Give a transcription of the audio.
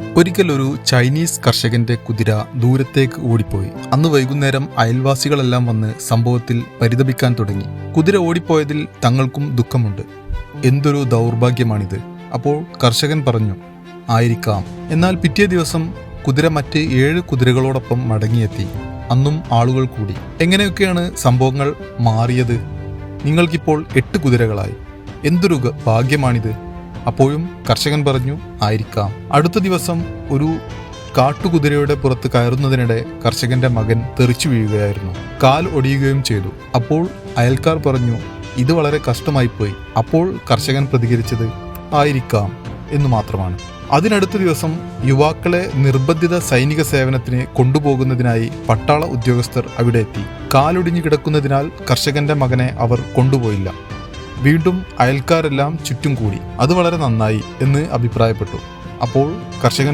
ഒരിക്കൽ ഒരു ചൈനീസ് കർഷകന്റെ കുതിര ദൂരത്തേക്ക് ഓടിപ്പോയി. അന്ന് വൈകുന്നേരം അയൽവാസികളെല്ലാം വന്ന് സംഭവത്തിൽ പരിതപിക്കാൻ തുടങ്ങി. കുതിര ഓടിപ്പോയതിൽ തങ്ങൾക്കും ദുഃഖമുണ്ട്. എന്തൊരു ദൗർഭാഗ്യമാണിത്. അപ്പോൾ കർഷകൻ പറഞ്ഞു, ആയിരിക്കാം. എന്നാൽ പിറ്റേ ദിവസം കുതിര മറ്റ് 7 കുതിരകളോടൊപ്പം മടങ്ങിയെത്തി. അന്നും ആളുകൾ കൂടി. എങ്ങനെയൊക്കെയാണ് സംഭവങ്ങൾ മാറിയത്? നിങ്ങൾക്കിപ്പോൾ 8 കുതിരകളായി. എന്തൊരു ഭാഗ്യമാണിത്. അപ്പോഴും കർഷകൻ പറഞ്ഞു, ആയിരിക്കാം. അടുത്ത ദിവസം ഒരു കാട്ടുകുതിരയുടെ പുറത്ത് കയറുന്നതിനിടെ കർഷകന്റെ മകൻ തെറിച്ചു വീഴുകയായിരുന്നു. കാൽ ഒടിയുകയും ചെയ്തു. അപ്പോൾ അയൽക്കാർ പറഞ്ഞു, ഇത് വളരെ കഷ്ടമായിപ്പോയി. അപ്പോൾ കർഷകൻ പ്രതികരിച്ചത് ആയിരിക്കാം എന്നു മാത്രമാണ്. അതിനടുത്ത ദിവസം യുവാക്കളെ നിർബന്ധിത സൈനിക സേവനത്തിന് കൊണ്ടുപോകുന്നതിനായി പട്ടാള ഉദ്യോഗസ്ഥർ അവിടെ എത്തി. കാലൊടിഞ്ഞു കിടക്കുന്നതിനാൽ കർഷകന്റെ മകനെ അവർ കൊണ്ടുപോയില്ല. വീണ്ടും അയൽക്കാരെല്ലാം ചുറ്റും കൂടി. അത് വളരെ നന്നായി എന്ന് അഭിപ്രായപ്പെട്ടു. അപ്പോൾ കർഷകൻ